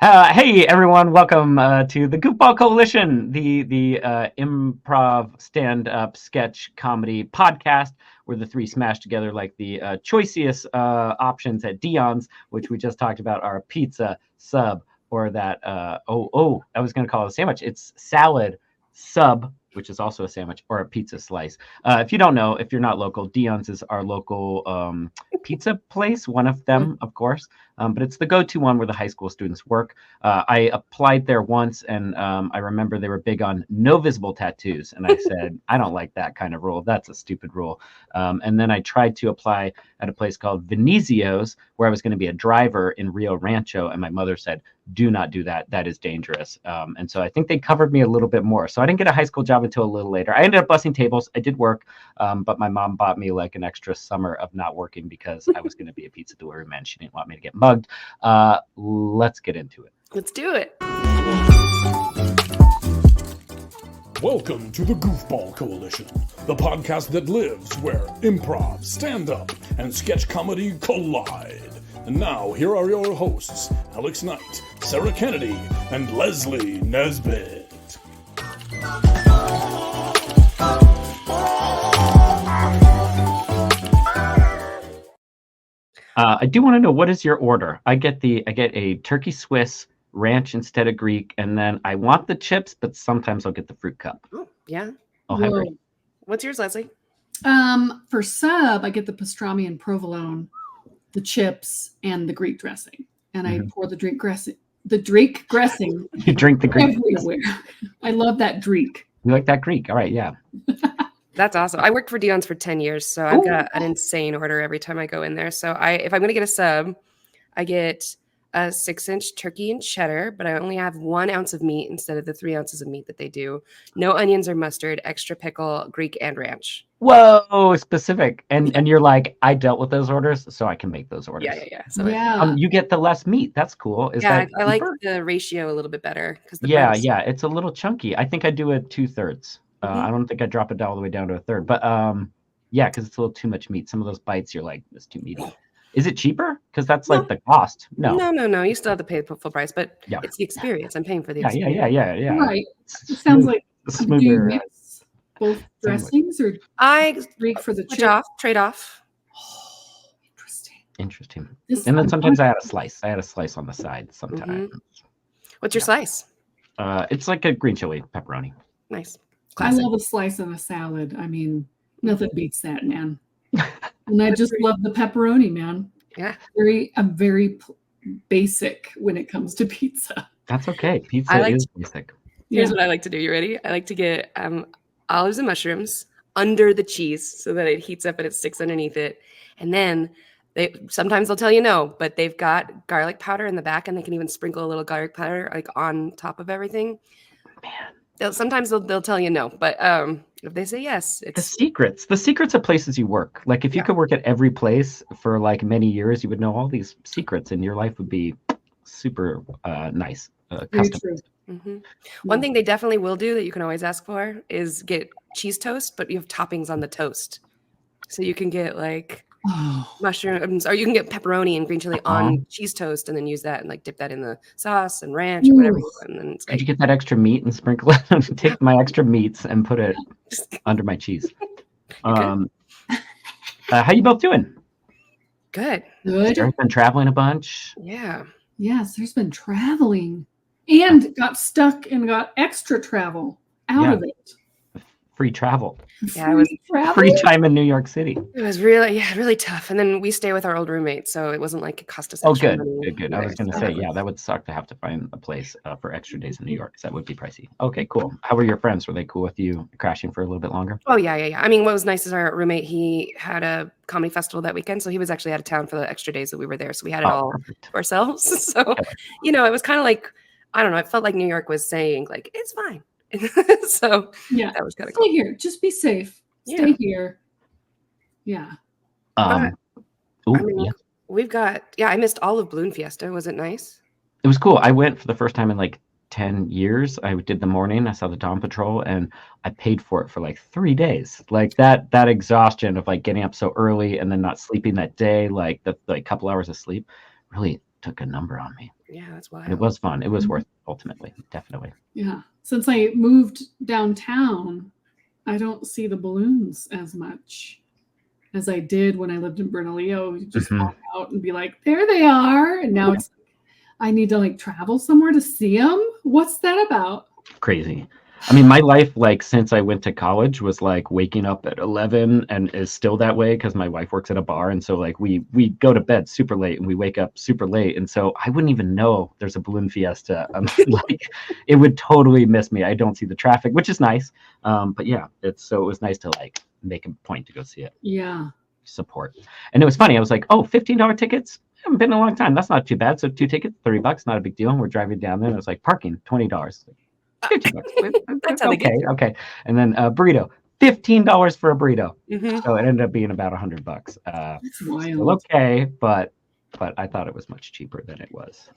Hey everyone, welcome to the Goofball Coalition, the improv stand-up sketch comedy podcast where the three smash together like the choicest options at Dion's, which we just talked about, are pizza, sub, or that I was going to call it a sandwich. It's salad, sub, which is also a sandwich, or a pizza slice. If you don't know, if you're not local, Dion's is our local pizza place, one of them, of course. But it's the go-to one where the high school students work. I applied there once, and I remember they were big on no visible tattoos. And I said, I don't like that kind of rule. That's a stupid rule. And then I tried to apply at a place called Venezio's, where I was going to be a driver in Rio Rancho. And my mother said, do not do that. That is dangerous. And so I think they covered me a little bit more. So I didn't get a high school job until a little later. I ended up bussing tables. I did work, but my mom bought me like an extra summer of not working because I was going to be a pizza delivery man. She didn't want me to get mugged. Let's get into it. Let's do it. Welcome to the Goofball Coalition, the podcast that lives where improv, stand-up, and sketch comedy collide. And now, here are your hosts, Alex Knight, Sarah Kennedy, and Leslie Nesbitt. I do want to know, what is your order? I get a turkey Swiss, ranch instead of Greek, and then I want the chips, but sometimes I'll get the fruit cup. Oh, yeah. Oh, hybrid. What's yours, Leslie? For sub, I get the pastrami and provolone, the chips, and the Greek dressing. And I pour the Greek dressing. You drink the Greek everywhere. I love that Greek. You like that Greek? All right, yeah. That's awesome. I worked for Dion's for 10 years, so I've got an insane order every time I go in there. So if I'm going to get a sub, I get a 6-inch turkey and cheddar, but I only have 1 ounce of meat instead of the 3 ounces of meat that they do. No onions or mustard, extra pickle, Greek and ranch. Whoa, specific. And you're like, I dealt with those orders, so I can make those orders. Yeah. So you get the less meat. That's cool. I like the ratio a little bit better. It's a little chunky. I think I do it 2/3. I don't think I drop it all the way down to a third. But because it's a little too much meat. Some of those bites, you're like, it's too meaty. Is it cheaper? Because that's like the cost. No. You still have to pay the full price, but it's the experience. I'm paying for the experience. Yeah. Right. It sounds like smoother. Do you mix both dressings, or I Greek for the trade off. Oh, interesting. And then sometimes I add a slice. I add a slice on the side sometimes. What's your slice? It's like a green chili pepperoni. Nice. Classic. I love a slice on a salad. I mean, nothing beats that, man. And I just love the pepperoni, man. Yeah. I'm very basic when it comes to pizza. That's okay. Pizza is basic. Here's what I like to do. You ready? I like to get olives and mushrooms under the cheese so that it heats up and it sticks underneath it. And then sometimes they'll tell you no, but they've got garlic powder in the back, and they can even sprinkle a little garlic powder like on top of everything. Man. Sometimes they'll tell you no, but if they say yes, it's the secrets of places you work. Like if you could work at every place for like many years, you would know all these secrets, and your life would be super nice. Custom. One thing they definitely will do that you can always ask for is get cheese toast, but you have toppings on the toast, so you can get like mushrooms, or you can get pepperoni and green chili on cheese toast, and then use that and like dip that in the sauce and ranch or whatever. And then could you get that extra meat and sprinkle it? Take my extra meats and put it under my cheese. How you both doing? Good. Sarah's been traveling a bunch. Yeah. Yes, there's been traveling and got stuck and got extra travel out of it. Free travel. Yeah, it was free time in New York City. It was really tough. And then we stay with our old roommate, so it wasn't like it cost us. Good. I was going to say, that would suck to have to find a place for extra days in New York. So that would be pricey. Okay, cool. How were your friends? Were they cool with you crashing for a little bit longer? Oh yeah. I mean, what was nice is our roommate, he had a comedy festival that weekend, so he was actually out of town for the extra days that we were there. So we had it all to ourselves. So, it was kind of like, I don't know, it felt like New York was saying like, it's fine. So that was kind of cool. Stay here. Just be safe. Stay here. Yeah. We've got, I missed all of Balloon Fiesta. Was it nice? It was cool. I went for the first time in like 10 years. I did the morning. I saw the Dawn Patrol, and I paid for it for like 3 days. Like that exhaustion of like getting up so early and then not sleeping that day, like the couple hours of sleep really took a number on me. Yeah, that's wild. And it was fun. It was worth it, ultimately, definitely. Yeah. Since I moved downtown, I don't see the balloons as much as I did when I lived in Bernalillo. You just walk out and be like, there they are. And now it's I need to like travel somewhere to see them. What's that about? Crazy. I mean, my life, like, since I went to college was like waking up at 11 and is still that way because my wife works at a bar. And so like we go to bed super late and we wake up super late. And so I wouldn't even know there's a balloon fiesta. Like it would totally miss me. I don't see the traffic, which is nice. But yeah, it was nice to like make a point to go see it. Yeah. Support. And it was funny. I was like, oh, $15 tickets? Haven't been in a long time. That's not too bad. So 2 tickets, $30, not a big deal. And we're driving down there and it was like parking, $20. That's how they get you. Okay. And then burrito, $15 for a burrito. Mm-hmm. So it ended up being about $100. That's wild. Still okay, but I thought it was much cheaper than it was.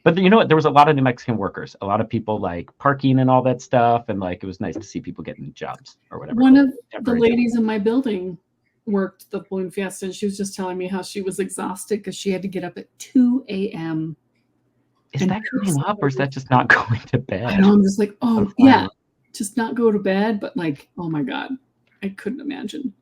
But you know what? There was a lot of New Mexican workers, a lot of people like parking and all that stuff, and like it was nice to see people getting jobs or whatever. One of the ladies in my building worked the balloon fiesta, and she was just telling me how she was exhausted because she had to get up at 2 a.m. Is that getting up or is that just not going to bed? I know, I'm just like, oh yeah, just not go to bed. But like, oh my God, I couldn't imagine.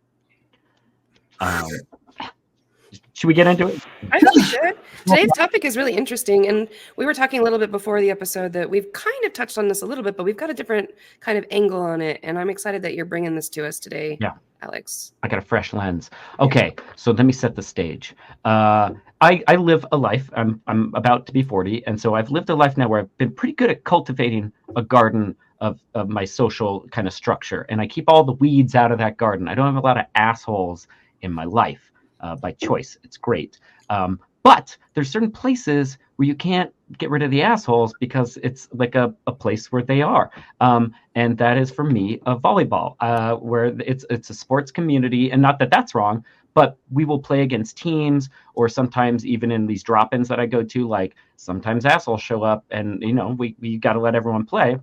Should we get into it? I think we should. Today's topic is really interesting. And we were talking a little bit before the episode that we've kind of touched on this a little bit, but we've got a different kind of angle on it. And I'm excited that you're bringing this to us today, Alex. I got a fresh lens. Okay, so let me set the stage. I live a life. I'm about to be 40. And so I've lived a life now where I've been pretty good at cultivating a garden of my social kind of structure. And I keep all the weeds out of that garden. I don't have a lot of assholes in my life. By choice. It's great. But there's certain places where you can't get rid of the assholes because it's like a place where they are. And that is for me a volleyball, where it's a sports community. And not that that's wrong, but we will play against teams, or sometimes even in these drop-ins that I go to, like sometimes assholes show up and, you know, we got to let everyone play.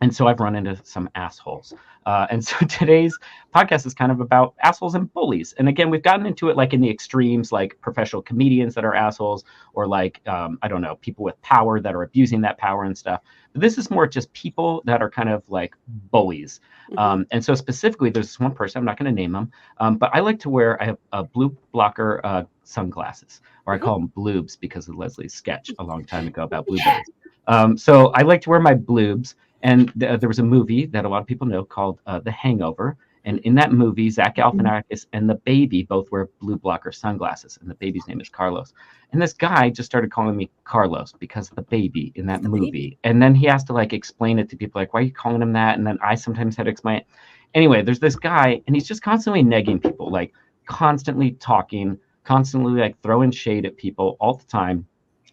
And so I've run into some assholes. And so today's podcast is kind of about assholes and bullies. And again, we've gotten into it like in the extremes, like professional comedians that are assholes, or like, I don't know, people with power that are abusing that power and stuff. But this is more just people that are kind of like bullies. And so specifically, there's this one person, I'm not going to name them, but I like to wear, I have a blue blocker sunglasses, or I call them bloobs because of Leslie's sketch a long time ago about blueberries. So I like to wear my bloobs. And there was a movie that a lot of people know called The Hangover. And in that movie, Zach Galifianakis and the baby both wear blue blocker sunglasses. And the baby's name is Carlos. And this guy just started calling me Carlos because of the baby in that movie. And then he has to like explain it to people, like, why are you calling him that? And then I sometimes had to explain it. Anyway, there's this guy, and he's just constantly negging people, like constantly talking, constantly like throwing shade at people all the time.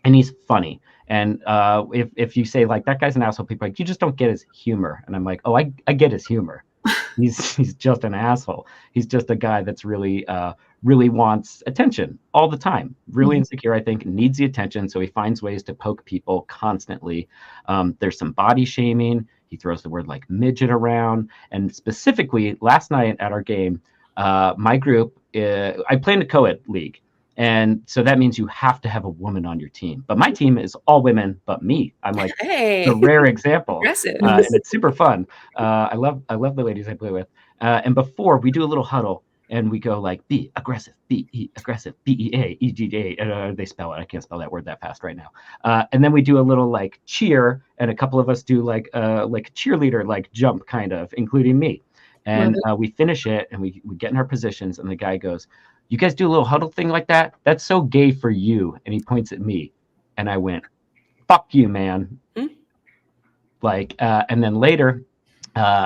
And he's funny. And if you say like that guy's an asshole, people are like, you just don't get his humor. And I'm like, oh, I get his humor. He's just an asshole. He's just a guy that's really wants attention all the time. Really insecure, I think, needs the attention. So he finds ways to poke people constantly. There's some body shaming. He throws the word like midget around. And specifically last night at our game, my group, I play in a co-ed league. And so that means you have to have a woman on your team. But my team is all women but me. I'm like the rare example. And it's super fun. I love the ladies I play with. And before we do a little huddle and we go like be aggressive, be aggressive, BEA, they spell it. I can't spell that word that fast right now. And then we do a little like cheer, and a couple of us do like a cheerleader, like jump kind of, including me. And we finish it and we get in our positions, and the guy goes, you guys do a little huddle thing like that? That's so gay for you. And he points at me. And I went, fuck you, man. Like, and then later,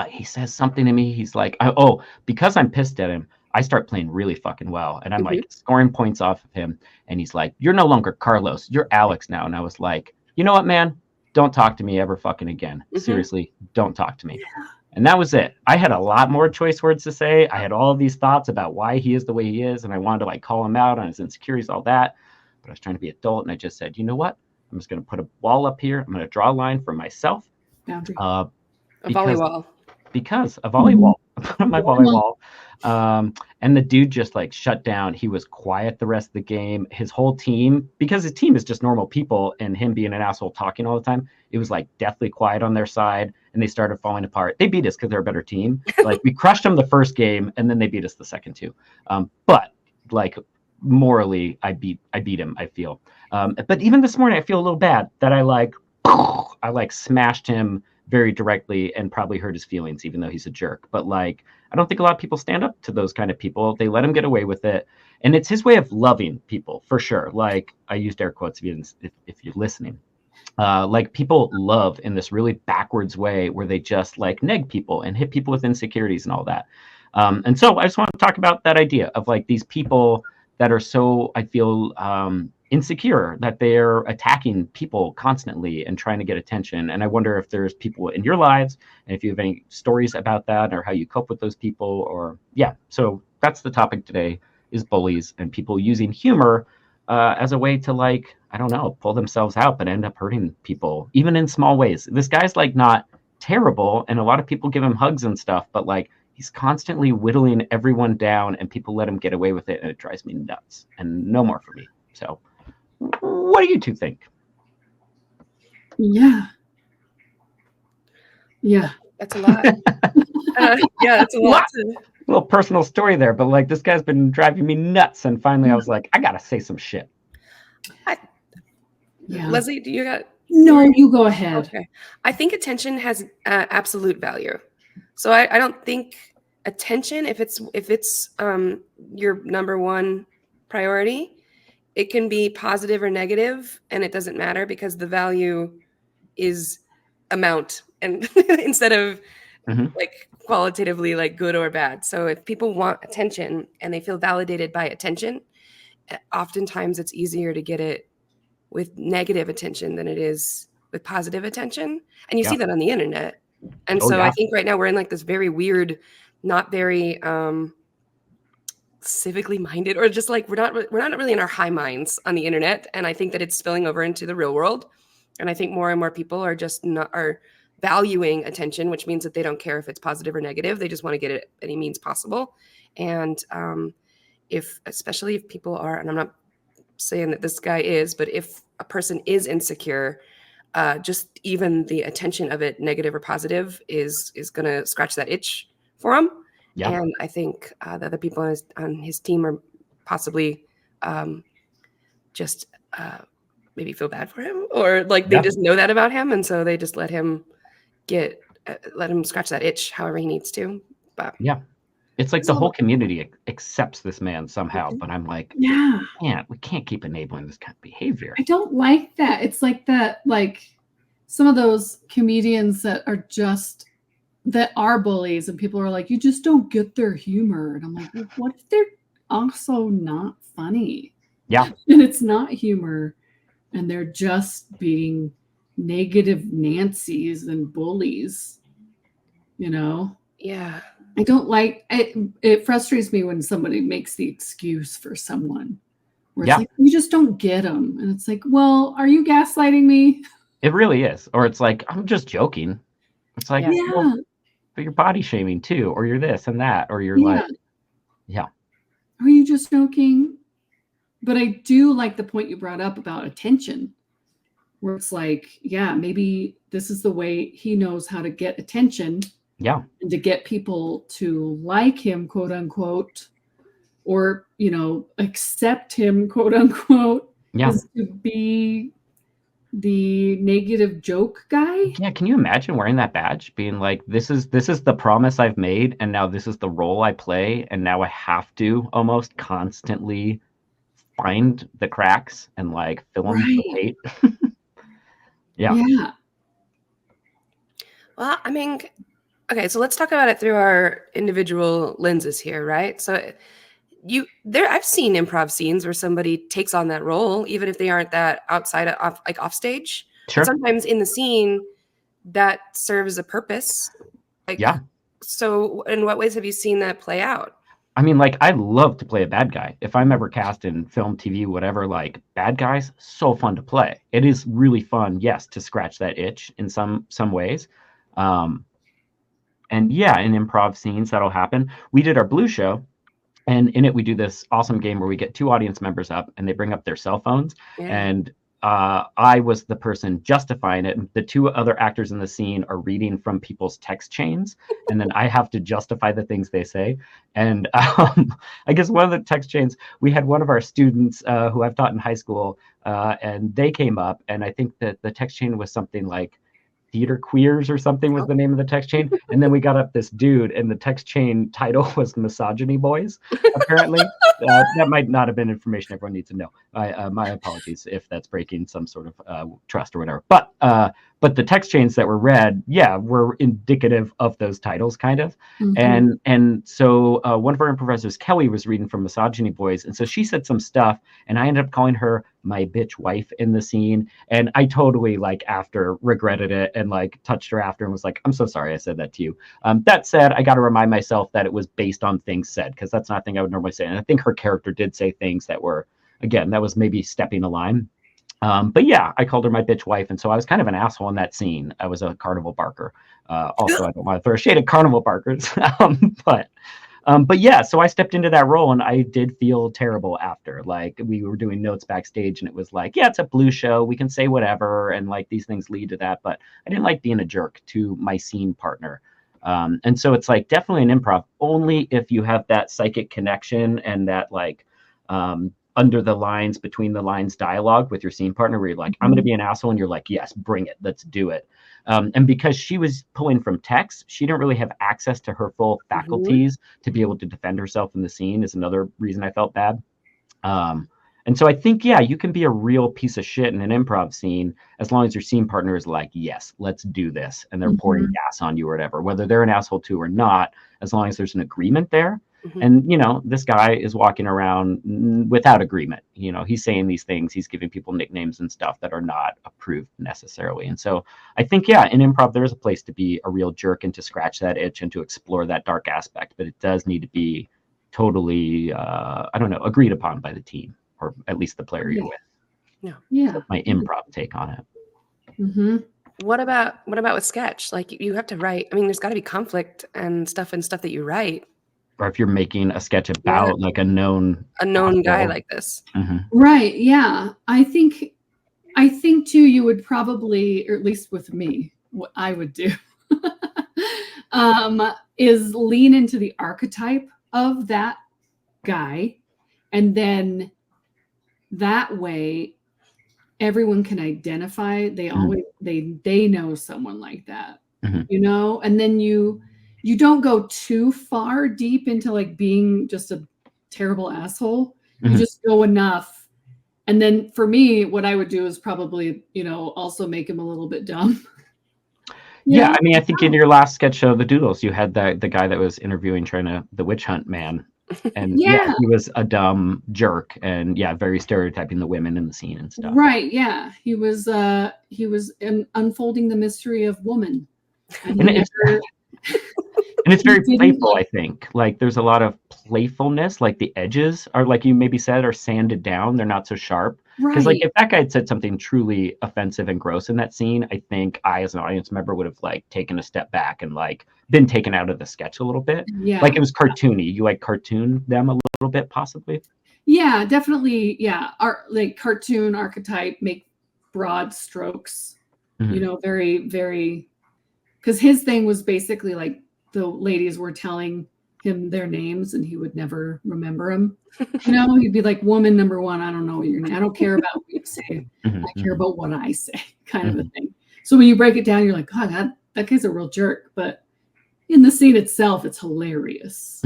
he says something to me. He's like, oh, because I'm pissed at him, I start playing really fucking well. And I'm like scoring points off of him. And he's like, you're no longer Carlos. You're Alex now. And I was like, you know what, man? Don't talk to me ever fucking again. Seriously, don't talk to me. And that was it. I had a lot more choice words to say. I had all of these thoughts about why he is the way he is. And I wanted to like call him out on his insecurities, all that. But I was trying to be adult. And I just said, you know what? I'm just going to put a wall up here. I'm going to draw a line for myself. A volleyball. Because a volleyball. on my volleyball. And the dude just like shut down. He was quiet the rest of the game. His whole team, because his team is just normal people and him being an asshole talking all the time, it was like deathly quiet on their side and they started falling apart. They beat us because they're a better team. Like we crushed them the first game and then they beat us the second two. But like morally, I beat him, I feel. But even this morning, I feel a little bad that I smashed him very directly and probably hurt his feelings, even though he's a jerk. But like, I don't think a lot of people stand up to those kind of people. They let him get away with it. And it's his way of loving people, for sure. Like, I used air quotes if you're listening. Like, people love in this really backwards way where they just like neg people and hit people with insecurities and all that. And so I just want to talk about that idea of like these people that are so, I feel, insecure that they're attacking people constantly and trying to get attention. And I wonder if there's people in your lives and if you have any stories about that or how you cope with those people or so that's the topic today, is bullies and people using humor as a way to, like, I don't know, pull themselves out but end up hurting people even in small ways. This guy's like not terrible and a lot of people give him hugs and stuff, but like he's constantly whittling everyone down and people let him get away with it and it drives me nuts and no more for me. So what do you two think? Yeah. That's a lot. That's a lot. A little personal story there, but like this guy's been driving me nuts, and finally I was like, I gotta say some shit. Leslie, do you got? No, you go ahead. Okay. I think attention has absolute value. So I don't think attention, if it's your number one priority, it can be positive or negative, and it doesn't matter because the value is amount and instead of like qualitatively like good or bad. So if people want attention and they feel validated by attention, oftentimes it's easier to get it with negative attention than it is with positive attention. And you see that on the internet. And I think right now we're in like this very weird, not very civically minded, or just like we're not really in our high minds on the internet. And I think that it's spilling over into the real world. And I think more and more people are valuing attention, which means that they don't care if it's positive or negative. They just want to get it any means possible. And especially if people are, and I'm not saying that this guy is, but if a person is insecure, just even the attention of it, negative or positive, is going to scratch that itch for him. Yeah. And I think the other people on his team are possibly just maybe feel bad for him, or like they just know that about him, and so they just let him scratch that itch however he needs to. But it's like the whole community accepts this man somehow, but I'm like, we can't keep enabling this kind of behavior. I don't like that. It's like that, like some of those comedians that are bullies, and people are like, you just don't get their humor. And I'm like, well, what if they're also not funny? Yeah. And it's not humor, and they're just being negative Nancy's and bullies, you know? Yeah. I don't like it. It frustrates me when somebody makes the excuse for someone where it's like, you just don't get them. And it's like, well, are you gaslighting me? It really is. Or it's like, I'm just joking. It's like, well, but you're body shaming too, or you're this and that, or you're like, are you just joking? But I do like the point you brought up about attention, where it's like, maybe this is the way he knows how to get attention. Yeah. And to get people to like him, quote unquote, or, accept him, quote unquote, is to be the negative joke guy. Yeah. Can you imagine wearing that badge, being like, this is the promise I've made, and now this is the role I play, and now I have to almost constantly find the cracks and like fill them with hate. Yeah. Well, I mean, okay, so let's talk about it through our individual lenses here, right? So I've seen improv scenes where somebody takes on that role, even if they aren't that outside of off stage. Sure. But sometimes in the scene that serves a purpose. So in what ways have you seen that play out? I mean, like, I love to play a bad guy. If I'm ever cast in film, TV, whatever, like, bad guys, so fun to play. It is really fun, yes, to scratch that itch in some ways. yeah, in improv scenes, that'll happen. We did our Blue show. And in it, we do this awesome game where we get 2 audience members up and they bring up their cell phones. Yeah. And I was the person justifying it. The 2 other actors in the scene are reading from people's text chains. And then I have to justify the things they say. And I guess one of the text chains, we had one of our students who I've taught in high school, and they came up. And I think that the text chain was something like theater queers or something was the name of the text chain. And then we got up this dude and the text chain title was Misogyny Boys, apparently. That might not have been information everyone needs to know. My apologies if that's breaking some sort of trust or whatever. But the text chains that were read, were indicative of those titles, kind of. Mm-hmm. And so one of our improvisers, Kelly, was reading from Misogyny Boys. And so she said some stuff, and I ended up calling her my bitch wife in the scene. And I totally, after regretted it and, touched her after and was like, I'm so sorry I said that to you. That said, I got to remind myself that it was based on things said, because that's not a thing I would normally say. And I think her character did say things that were, again, that was maybe stepping a line. But yeah, I called her my bitch wife. And so I was kind of an asshole in that scene. I was a carnival barker. Also, I don't want to throw shade at carnival barkers. But yeah, so I stepped into that role and I did feel terrible after. We were doing notes backstage and it was it's a Blue show. We can say whatever. And these things lead to that. But I didn't like being a jerk to my scene partner. And so it's definitely an improv only if you have that psychic connection and that under the lines, between the lines dialogue with your scene partner where you're I'm going to be an asshole. And you're yes, bring it. Let's do it. And because she was pulling from text, she didn't really have access to her full faculties to be able to defend herself in the scene is another reason I felt bad. And so I think, you can be a real piece of shit in an improv scene as long as your scene partner is yes, let's do this. And they're pouring gas on you or whatever, whether they're an asshole too or not, as long as there's an agreement there. And, this guy is walking around without agreement. He's saying these things. He's giving people nicknames and stuff that are not approved necessarily. And so I think, in improv, there's a place to be a real jerk and to scratch that itch and to explore that dark aspect. But it does need to be totally, agreed upon by the team, or at least the player you're with. Yeah. That's my improv take on it. Mm-hmm. What about with sketch? You have to write. I mean, there's got to be conflict and stuff that you write. Or if you're making a sketch about a known guy like this. Mm-hmm. Right. Yeah. I think too, you would probably, or at least with me, what I would do is lean into the archetype of that guy. And then that way everyone can identify. They always, they know someone like that, and then you don't go too far deep into being just a terrible asshole. You just go enough. And then for me, what I would do is probably, also make him a little bit dumb. Yeah. I mean, I think in your last sketch show, The Doodles, you had the guy that was interviewing the witch hunt man. And he was a dumb jerk and very stereotyping the women in the scene and stuff. Right. Yeah. He was unfolding the mystery of woman. And it's very playful, I think. There's a lot of playfulness. The edges are, you maybe said, are sanded down. They're not so sharp. Because, if that guy had said something truly offensive and gross in that scene, I think I, as an audience member, would have, taken a step back and, been taken out of the sketch a little bit. Yeah. It was cartoony. You, cartoon them a little bit, possibly? Yeah, definitely. Yeah. Cartoon archetype, make broad strokes. Very, very... Because his thing was basically, the ladies were telling him their names and he would never remember them. He'd be like, woman number 1, I don't know your name. I don't care about what you say. I care about what I say, kind of a thing. So when you break it down, you're like, God, that guy's a real jerk. But in the scene itself, it's hilarious.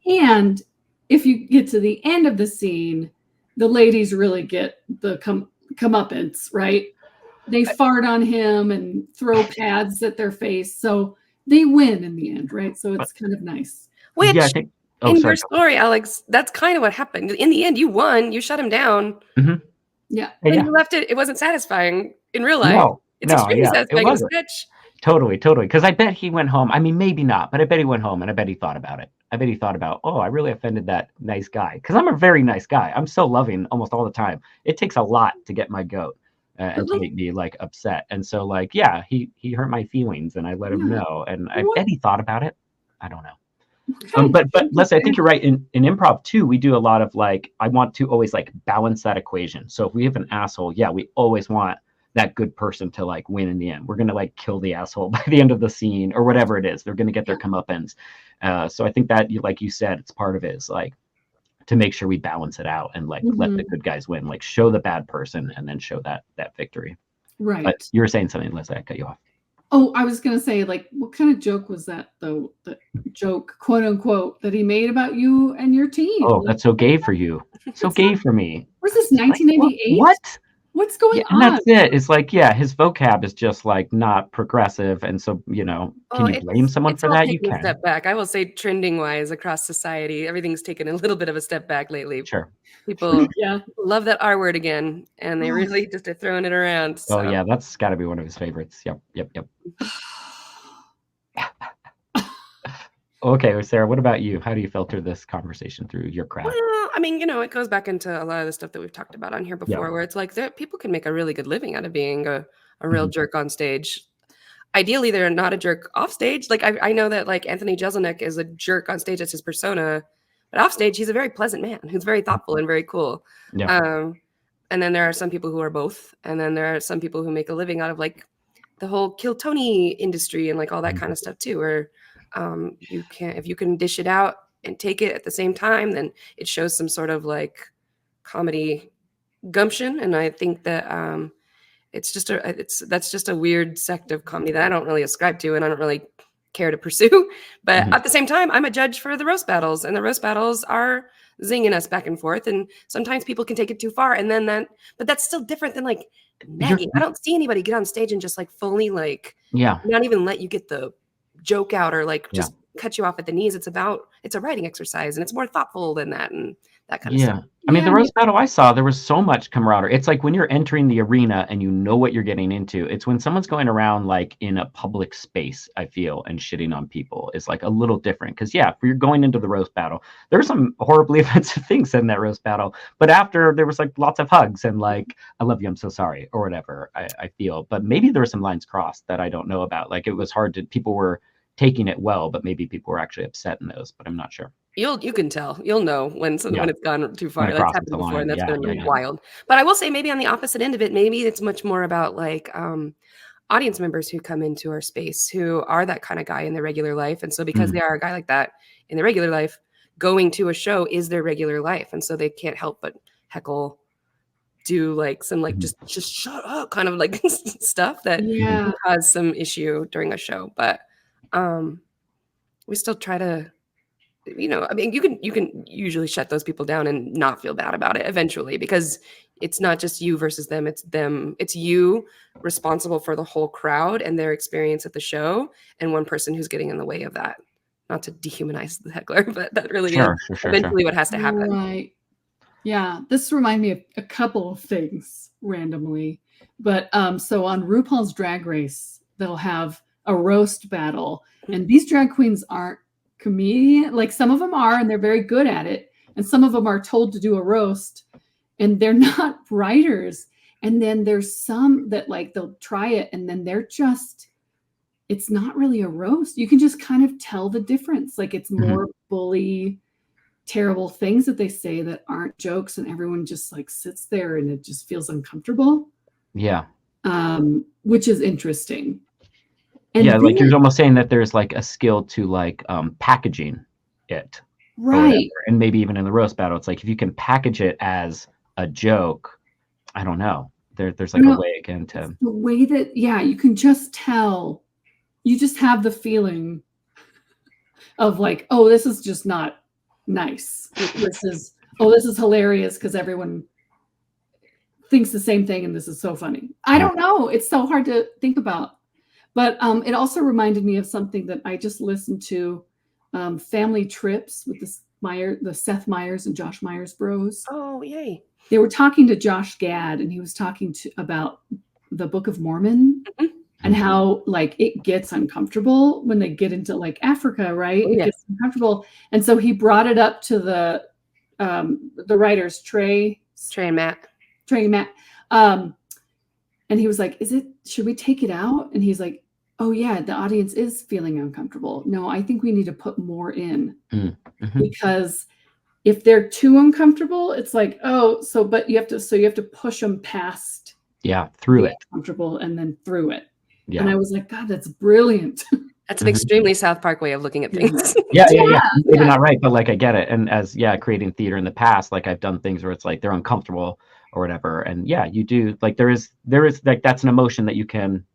And if you get to the end of the scene, the ladies really get the comeuppance, right? They fart on him and throw pads at their face. So they win in the end, right? So it's kind of nice. Which, your story, Alex, that's kind of what happened. In the end, you won. You shut him down. Yeah. And you left it. It wasn't satisfying in real life. It's extremely satisfying in a sketch. Totally. Because I bet he went home. I mean, maybe not, but I bet he went home and I bet he thought about it. I bet he thought about, I really offended that nice guy. Because I'm a very nice guy. I'm so loving almost all the time. It takes a lot to get my goat. and to make me like upset. And so like, yeah, he hurt my feelings, and I let him know. And I bet he thought about it. I don't know. But Leslie, I think you're right. In improv too, we do a lot of like, I want to always like balance that equation. So if we have an asshole, yeah, we always want that good person to like win in the end. We're gonna like kill the asshole by the end of the scene or whatever it is. They're gonna get their comeuppance. So I think that, like you said, it's part of it is like to make sure we balance it out and like let the good guys win. Like show the bad person and then show that victory. Right. But you were saying something, Leslie. I cut you off. Oh, I was going to say, like, what kind of joke was that, though? The joke, quote unquote, that he made about you and your team. Oh, that's so gay for you. So gay for me. Was this 1988? What? What's going And on? that's it. It's like, yeah, his vocab is just like not progressive. And so, you know, can you blame someone for that? You can. A step back. I will say, trending wise across society, everything's taken a little bit of a step back lately. Sure. People love that R word again, and they really just are throwing it around. So. Oh yeah, that's got to be one of his favorites. Yep. Okay, Sarah, what about you? How do you filter this conversation through your craft? Well, I mean, you know, it goes back into a lot of the stuff that we've talked about on here before, where it's like people can make a really good living out of being a real jerk on stage. Ideally, they're not a jerk off stage. Like I know that like Anthony Jeselnik is a jerk on stage, as his persona, but off stage, he's a very pleasant man who's very thoughtful and very cool. Yeah. And then there are some people who are both, and then there are some people who make a living out of like the whole Kill Tony industry and like all that kind of stuff too, where if you can dish it out and take it at the same time, then it shows some sort of like comedy gumption. And I think that that's just a weird sect of comedy that I don't really ascribe to, and I don't really care to pursue. But at the same time, I'm a judge for the roast battles, and the roast battles are zinging us back and forth. And sometimes people can take it too far, but that's still different than like nagging. I don't see anybody get on stage and just like fully like, not even let you get the joke out or like just cut you off at the knees. It's a writing exercise, and it's more thoughtful than that and that kind of stuff. I mean, the roast battle I saw, there was so much camaraderie. It's like when you're entering the arena and you know what you're getting into. It's when someone's going around like in a public space, I feel, and shitting on people is like a little different. Because if you're going into the roast battle, there were some horribly offensive things in that roast battle. But after, there was like lots of hugs and like, I love you, I'm so sorry, or whatever, I feel. But maybe there were some lines crossed that I don't know about. Like it was hard to, people were taking it well, but maybe people were actually upset in those, but I'm not sure. You can tell. You'll know when it's gone too far. That's happened before, and that's been wild. But I will say, maybe on the opposite end of it, maybe it's much more about like audience members who come into our space who are that kind of guy in their regular life, and so because they are a guy like that in their regular life, going to a show is their regular life, and so they can't help but heckle, do like some like just shut up kind of like stuff that can cause some issue during a show. But we still try to. You know, I mean, you can usually shut those people down and not feel bad about it eventually, because it's not just you versus them, it's them. It's you responsible for the whole crowd and their experience at the show, and one person who's getting in the way of that. Not to dehumanize the heckler, but that really is eventually what has to happen. Right. Yeah, this reminds me of a couple of things randomly. But so on RuPaul's Drag Race, they'll have a roast battle, and these drag queens aren't comedian, like some of them are, and they're very good at it, and some of them are told to do a roast and they're not writers, and then there's some that like they'll try it and then they're just, it's not really a roast. You can just kind of tell the difference. Like it's more bully, terrible things that they say that aren't jokes, and everyone just like sits there and it just feels uncomfortable, which is interesting. And like you're almost saying that there's like a skill to like packaging it, right? And maybe even in the roast battle, it's like if you can package it as a joke, I don't know. There's like a way again to the way that you can just tell. You just have the feeling of like, oh, this is just not nice. This is hilarious because everyone thinks the same thing, and this is so funny. I don't know. It's so hard to think about. But it also reminded me of something that I just listened to, Family Trips with the Seth Meyers and Josh Myers bros. Oh, yay. They were talking to Josh Gad, and he was talking about the Book of Mormon and how like it gets uncomfortable when they get into like Africa, right? It gets uncomfortable. And so he brought it up to the writers, Trey and Matt. And he was like, should we take it out? And he's like, oh yeah, the audience is feeling uncomfortable. No, I think we need to put more in because if they're too uncomfortable, it's like, but you have to push them past. Yeah. Through it. Uncomfortable and then through it. Yeah. And I was like, God, that's brilliant. That's an extremely South Park way of looking at things. Yeah. Maybe not right, but like I get it. And as creating theater in the past, like I've done things where it's like they're uncomfortable or whatever. And yeah, you do like there is like that's an emotion that you can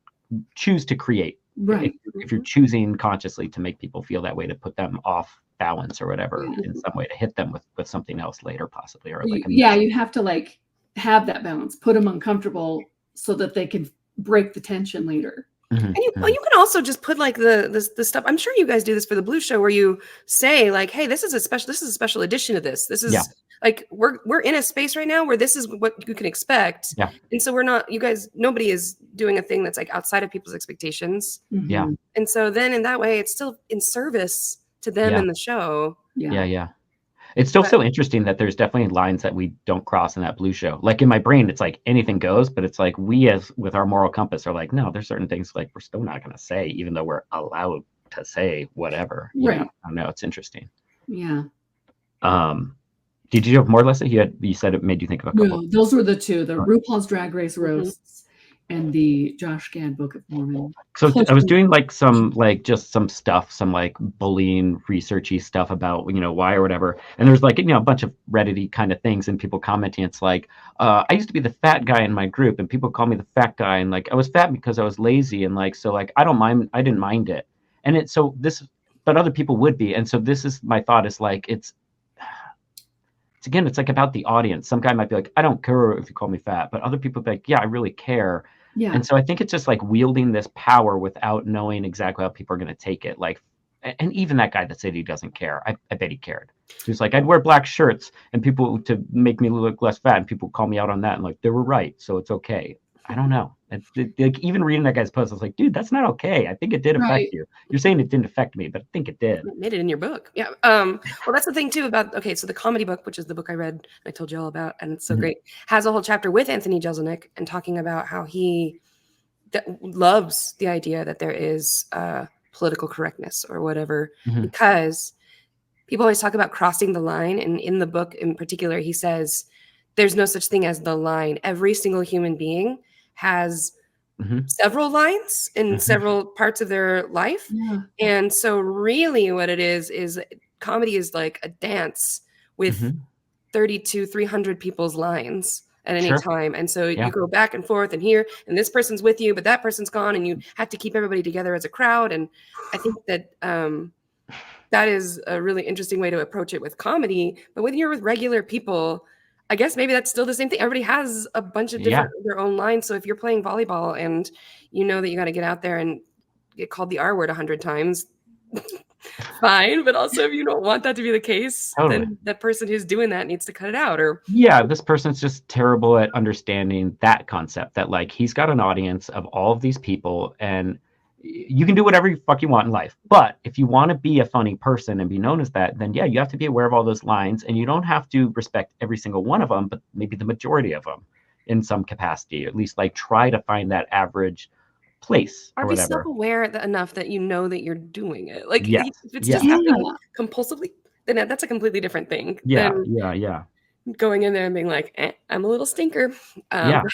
choose to create. Right. If you're choosing consciously to make people feel that way, to put them off balance or whatever in some way, to hit them with something else later, possibly, or like you have to like have that balance, put them uncomfortable so that they can break the tension later. And you can also just put like the stuff. I'm sure you guys do this for the Blue Show, where you say like, "Hey, this is a special edition of this. This is like we're in a space right now where this is what you can expect." Yeah. And so nobody is doing a thing that's like outside of people's expectations. Yeah. And so then in that way, it's still in service to them in the show. Yeah. It's still so interesting that there's definitely lines that we don't cross in that Blue Show. Like in my brain, it's like anything goes, but it's like we as with our moral compass are like, no, there's certain things like we're still not going to say, even though we're allowed to say whatever. Right. I don't know. It's interesting. Yeah. Did you have more, Leslie? You said it made you think of a couple. No, those were the two: the RuPaul's Drag Race roasts and the Josh Gad Book of Mormon. So I was doing like some stuff, some like bullying researchy stuff about, why or whatever. And there's like, a bunch of Reddit-y kind of things and people commenting. It's like, I used to be the fat guy in my group and people call me the fat guy. And like, I was fat because I was lazy. And like, so like, I didn't mind it. And but other people would be. And so this is my thought is like, it's like about the audience. Some guy might be like, I don't care if you call me fat, but other people be like, yeah, I really care. Yeah. And so I think it's just like wielding this power without knowing exactly how people are going to take it. Like, and even that guy that said he doesn't care, I bet he cared. He was like, I'd wear black shirts and people to make me look less fat, and people call me out on that. And like, they were right. So it's okay. I don't know. Like even reading that guy's post, I was like, dude, that's not okay. I think it did affect you. You're saying it didn't affect me, but I think it did. It made it in your book. Yeah. Well, that's the thing too about, so the comedy book, which is the book I read, I told you all about, and it's so great, has a whole chapter with Anthony Jeselnik and talking about how he loves the idea that there is political correctness or whatever, because people always talk about crossing the line. And in the book in particular, he says, there's no such thing as the line. Every single human being has several lines in several parts of their life. Yeah. And so really what it is comedy is like a dance with 30 to 300 people's lines at any time. And so you go back and forth and here, and this person's with you, but that person's gone, and you have to keep everybody together as a crowd. And I think that that is a really interesting way to approach it with comedy. But when you're with regular people, I guess maybe that's still the same thing. Everybody has a bunch of different their own lines. So if you're playing volleyball and you know that you got to get out there and get called the R word 100 times, fine. But also if you don't want that to be the case, then that person who's doing that needs to cut it out. Or this person's just terrible at understanding that concept, that like he's got an audience of all of these people, and you can do whatever you fuck you want in life. But if you want to be a funny person and be known as that, then you have to be aware of all those lines, and you don't have to respect every single one of them, but maybe the majority of them in some capacity, or at least like try to find that average place or be whatever. Self-aware enough that you know that you're doing it. Like if it's just happening compulsively, then that's a completely different thing. Yeah. Going in there and being like, I'm a little stinker. Because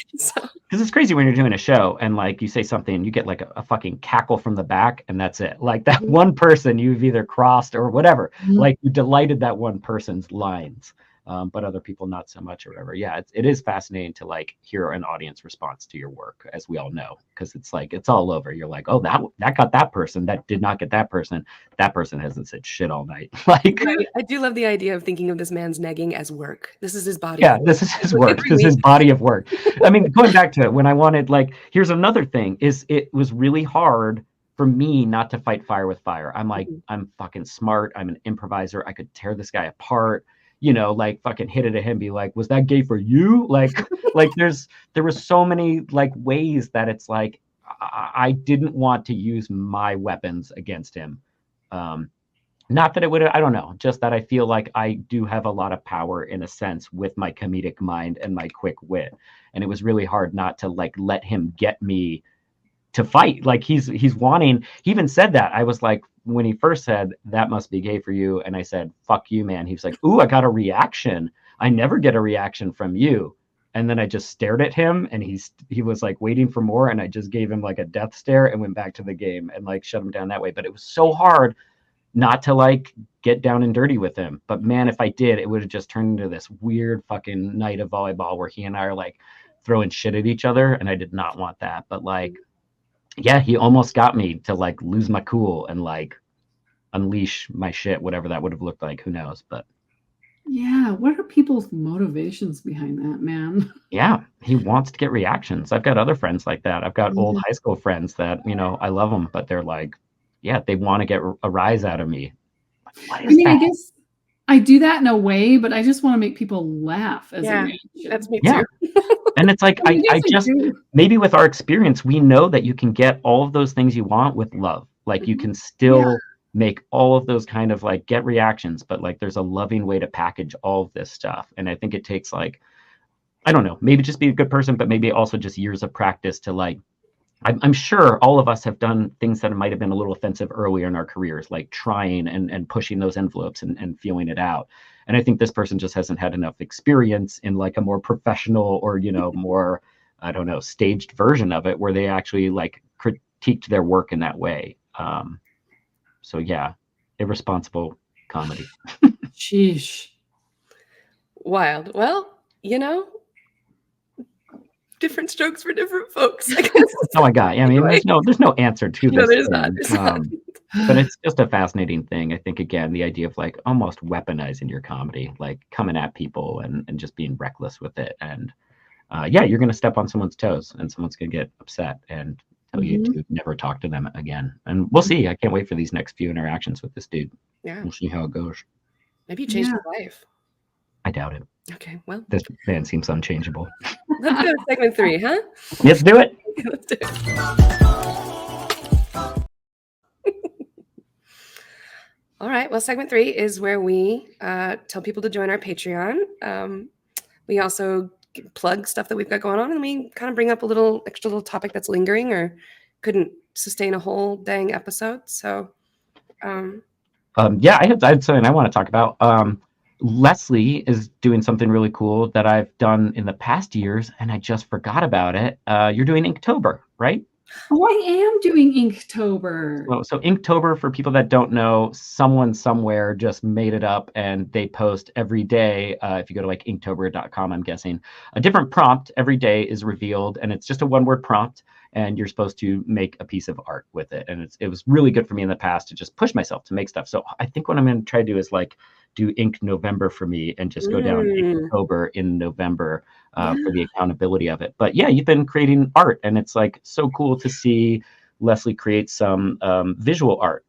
it's crazy when you're doing a show and like you say something and you get like a fucking cackle from the back, and that's it. Like that one person you've either crossed or whatever, like you delighted that one person's lines, but other people not so much or whatever. It is fascinating to like hear an audience response to your work, as we all know, because it's like it's all over. You're like, oh, that got that person, that did not get that person hasn't said shit all night. Like I do love the idea of thinking of this man's negging as work. This is his body. This is his work. This is his body of work. I mean, going back to it, when I wanted, like, here's another thing, is it was really hard for me not to fight fire with fire. I'm like, I'm fucking smart. I'm an improviser. I could tear this guy apart. Like fucking hit it at him, be like, was that gay for you? Like there were so many like ways that it's like, I didn't want to use my weapons against him. Not that it would, I don't know, just that I feel like I do have a lot of power in a sense with my comedic mind and my quick wit. And it was really hard not to like let him get me to fight. Like he's wanting, he even said that. I was like, when he first said that must be gay for you, and I said, fuck you, man. He was like, ooh, I got a reaction. I never get a reaction from you. And then I just stared at him, and he was like waiting for more, and I just gave him like a death stare and went back to the game and like shut him down that way. But it was so hard not to like get down and dirty with him. But man, if I did, it would have just turned into this weird fucking night of volleyball where he and I are like throwing shit at each other, and I did not want that. But like, yeah, he almost got me to like lose my cool and like unleash my shit, whatever that would have looked like. Who knows? But Yeah, what are people's motivations behind that, man? yeah, he wants to get reactions. I've got other friends like that. I've got old high school friends that, you know, I love them, but they're like, yeah, they want to get a rise out of me. What is that? I guess I do that in a way, but I just want to make people laugh as a reaction. That's me Yeah. too. And it's like, I guess just, do. maybe with our experience, we know that you can get all of those things you want with love. Like you can still make all of those kind of like get reactions, but like there's a loving way to package all of this stuff. And I think it takes like, I don't know, maybe just be a good person, but maybe also just years of practice to like, I'm sure all of us have done things that might have been a little offensive earlier in our careers, like trying and pushing those envelopes and feeling it out. And I think this person just hasn't had enough experience in like a more professional or, you know, more, I don't know, staged version of it where they actually like critiqued their work in that way. So yeah, irresponsible comedy. Sheesh. Wild. Well, you know, different strokes for different folks, I guess. That's all I got. I mean, there's no answer to this. No, there's thing. not. There's not. But it's just a fascinating thing. I think, again, the idea of like almost weaponizing your comedy, like coming at people and just being reckless with it. And yeah, you're going to step on someone's toes and someone's going to get upset and tell you to never talk to them again. And we'll see. I can't wait for these next few interactions with this dude. Yeah. We'll see how it goes. Maybe you changed his life. I doubt it. Okay, well. This man seems unchangeable. Let's go to segment 3, huh? Let's do it. Let's do it. All right. Well, segment 3 is where we tell people to join our Patreon. We also plug stuff that we've got going on, and we kind of bring up a little extra little topic that's lingering or couldn't sustain a whole dang episode. So, yeah, I had something I want to talk about. Leslie is doing something really cool that I've done in the past years, and I just forgot about it. You're doing Inktober, right? Oh, I am doing Inktober. So Inktober, for people that don't know, someone somewhere just made it up, and they post every day. If you go to like inktober.com, I'm guessing, a different prompt every day is revealed, and it's just a one-word prompt, and you're supposed to make a piece of art with it. And it was really good for me in the past to just push myself to make stuff. So I think what I'm going to try to do is like do Ink November for me and just go down Inktober in November for the accountability of it. But yeah, you've been creating art, and it's like so cool to see Leslie create some visual art.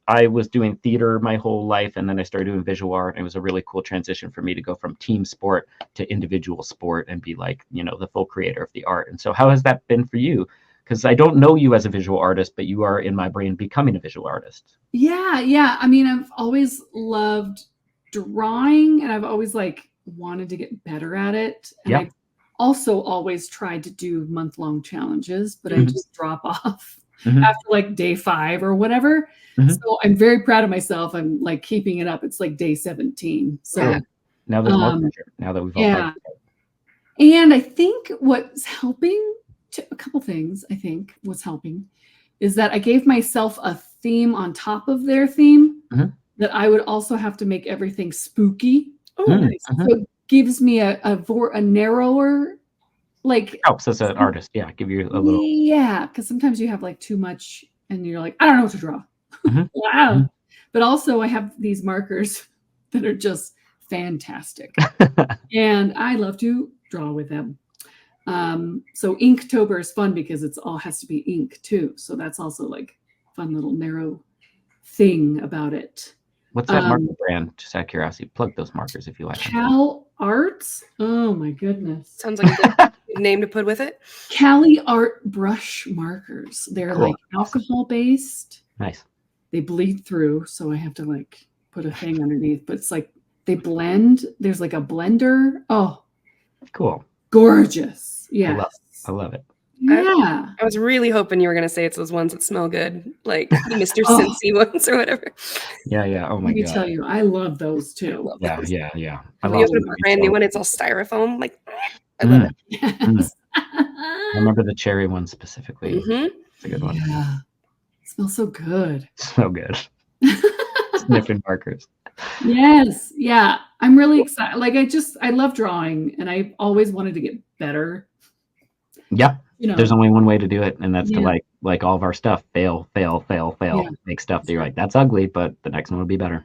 I was doing theater my whole life, and then I started doing visual art. And it was a really cool transition for me to go from team sport to individual sport and be like, you know, the full creator of the art. And so how has that been for you? Because I don't know you as a visual artist, but you are in my brain becoming a visual artist. Yeah. I mean, I've always loved drawing, and I've always like wanted to get better at it. And I also always tried to do month-long challenges, but I just drop off after like day 5 or whatever. So I'm very proud of myself. I'm like keeping it up. It's like day 17. So now there's more pressure. Now that we've all and I think what's helping, a couple things I think what's helping is that I gave myself a theme on top of their theme that I would also have to make everything spooky. So it gives me a narrower, like, helps as an artist. Yeah, give you a little. Yeah, because sometimes you have like too much, and you're like, I don't know what to draw. Wow. But also, I have these markers that are just fantastic, and I love to draw with them. So Inktober is fun because it's all has to be ink too. So that's also like fun little narrow thing about it. What's that marker brand? Just out of curiosity, plug those markers if you like. Cal Arts. Oh my goodness. Sounds like a good name to put with it. Cali Art brush markers. They're like alcohol based. Nice. They bleed through, so I have to like put a thing underneath, but it's like they blend. There's like a blender. Oh, Cool. gorgeous. Yeah. I love it. Yeah. I was really hoping you were going to say it's those ones that smell good, like the Mr. Oh. Scentsy ones or whatever. Yeah. Oh my Let me god. tell you, I love those I too. love Yeah. those. I If love you open it. up a brand new one, it's all styrofoam. Like, I love it. Yes. I remember the cherry one specifically. Mhm. It's a good one. Yeah. It smells so good. So good. Sniffing markers. Yes. Yeah. I'm really excited. Like I love drawing and I always wanted to get better. Yeah. You know. There's only one way to do it, and that's to Yeah. like all of our stuff, fail. Yeah. Make stuff that you're like, that's ugly, but the next one will be better.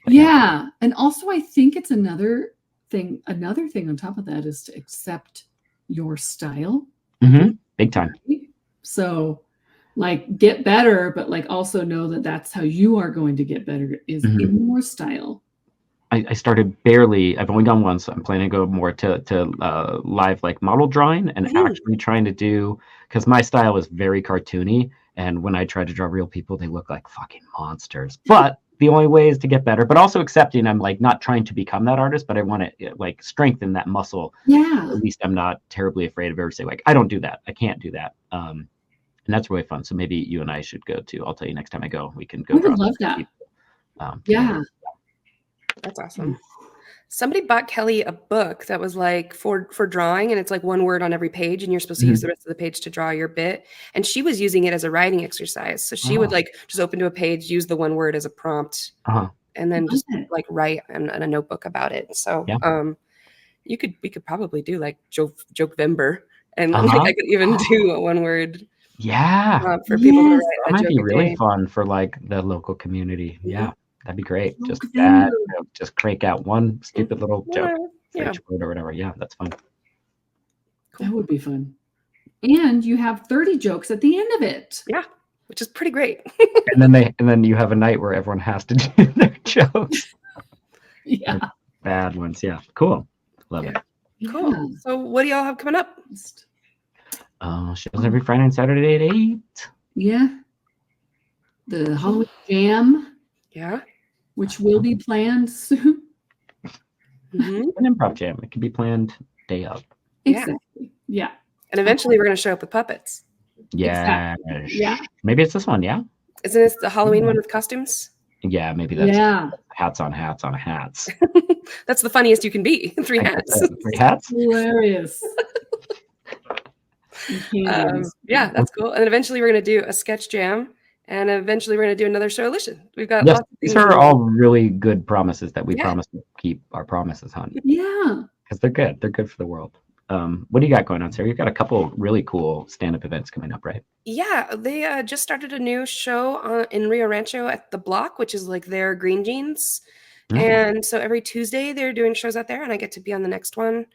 But Yeah. And also I think it's another thing on top of that is to accept your style. Big time. So like get better, but like also know that that's how you are going to get better is in your style. I started barely. I've only done once. I'm planning to go more to live like model drawing and actually trying to do, because my style is very cartoony, and when I try to draw real people, they look like fucking monsters. But the only way is to get better, but also accepting I'm like not trying to become that artist, but I want to like strengthen that muscle. Yeah. At least I'm not terribly afraid of ever say like, I don't do that. I can't do that. And that's really fun. So maybe you and I should go to. I'll tell you next time I go. We can go. I would love that. Yeah. That's awesome. Somebody bought Kelly a book that was like for drawing, and it's like one word on every page, and you're supposed to use the rest of the page to draw your bit. And she was using it as a writing exercise. So she would like just open to a page, use the one word as a prompt, and then just like write in a notebook about it. So we could probably do like Jokevember, and like I could even do a one word. Yeah. For people to write That a might joke be a really day. fun for like the local community. Yeah. That'd be great. Just Jokevember. that, just crank out one stupid little joke for Yeah. each word or whatever. Yeah, that's fun. That would be fun. And you have 30 jokes at the end of it. Yeah, which is pretty great. And then you have a night where everyone has to do their jokes. Yeah. Bad ones. Yeah. Cool. Love it. Cool. Yeah. So what do y'all have coming up? Shows every Friday and Saturday at 8. Yeah. The Halloween Jam, Yeah. which will be planned soon. Mhm. An improv jam. It can be planned day of. Yeah. Exactly. Yeah. And eventually we're going to show up with puppets. Yeah. Exactly. Yeah. Maybe it's this one. Yeah. Isn't this the Halloween one with costumes? Yeah. Maybe that's Yeah. hats on hats on hats. That's the funniest you can be. 3 hats. 3 hats. Hilarious. Yeah, that's cool. And eventually we're going to do a sketch jam. And eventually we're going to do another Shoalition. We've got Yes, lots of these things are all really good promises that we Yeah. promise to keep our promises on, Yeah. because they're good. They're good for the world. What do you got going on, Sarah? You've got a couple really cool stand-up events coming up, right? Yeah, they just started a new show in Rio Rancho at the Block, which is like their Green Jeans. And so every Tuesday they're doing shows out there, and I get to be on the next one,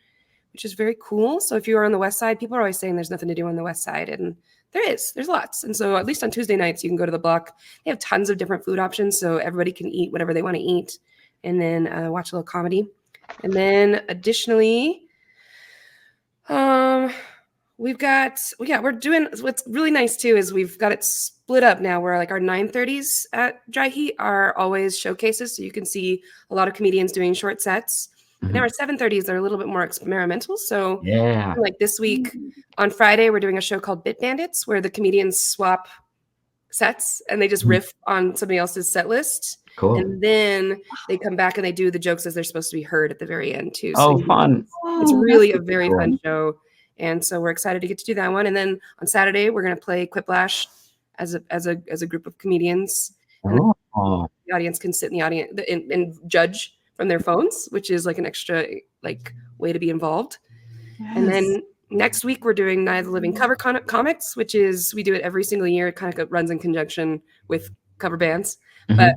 which is very cool. So if you are on the West Side, people are always saying there's nothing to do on the West Side, and there's lots. And so at least on Tuesday nights, you can go to the Block. They have tons of different food options, so everybody can eat whatever they want to eat, and then watch a little comedy. And then additionally, we're doing, what's really nice too is we've got it split up now where like our 9:30s at Dry Heat are always showcases, so you can see a lot of comedians doing short sets. Now our 7:30s are a little bit more experimental. So Yeah. like this week on Friday, we're doing a show called Bit Bandits where the comedians swap sets and they just riff on somebody else's set list. Cool. And then they come back and they do the jokes as they're supposed to be heard at the very end too. Oh, So fun. it's really a that's very cool. fun show. And so we're excited to get to do that one. And then on Saturday, we're going to play Quiplash as a group of comedians. And Oh. the audience can sit in the audience and judge from their phones, which is like an extra like way to be involved. And then next week we're doing Night of the Living Cover Comics, which is, we do it every single year. It kind of runs in conjunction with cover bands, but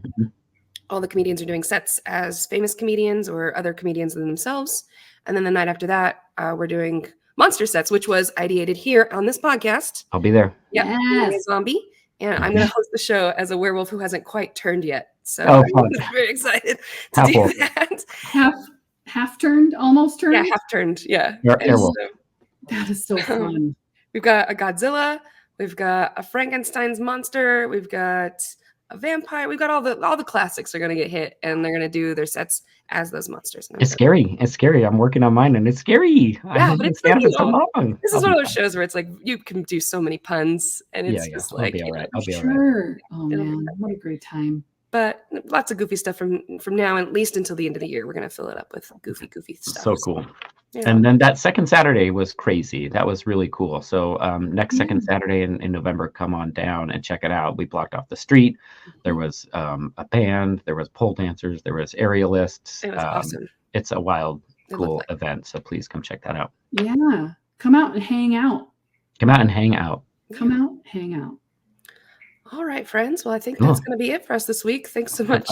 all the comedians are doing sets as famous comedians or other comedians than themselves. And then the night after that, we're doing monster sets, which was ideated here on this podcast. I'll be there. Yep, Yes. a zombie. And I'm going to host the show as a werewolf who hasn't quite turned yet. So Oh, I'm fun. very excited to Half do wolf. that. Half turned, almost turned. Yeah, half turned. Yeah. And Werewolf. so That is so fun. we've got a Godzilla. We've got a Frankenstein's monster. We've got a vampire. We've got all the classics are going to get hit, and they're going to do their sets as those monsters. And It's scary. It's scary. I'm working on mine, and it's scary. I Yeah, haven't but been it's like, standing so long. this is one of those shows where it's like you can do so many puns, and it's just like, I'll be all right. I'll be all right. Sure. Oh It'll be man, what a great time. But lots of goofy stuff from now, at least until the end of the year. We're going to fill it up with goofy stuff. So cool. Yeah. And then that second Saturday was crazy. That was really cool. So next second Saturday in November, come on down and check it out. We blocked off the street. There was a band. There was pole dancers. There was aerialists. It was awesome. It's a wild, It cool looked like- event. So please come check that out. Yeah, come out and hang out. Come out and hang out. Come out, hang out. All right, friends. Well, I think that's going to be it for us this week. Thanks so much.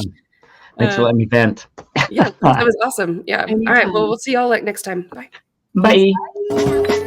Thanks for letting me vent. Yeah, that was awesome. Yeah. Anytime. All right. Well, we'll see y'all next time. Bye. Bye.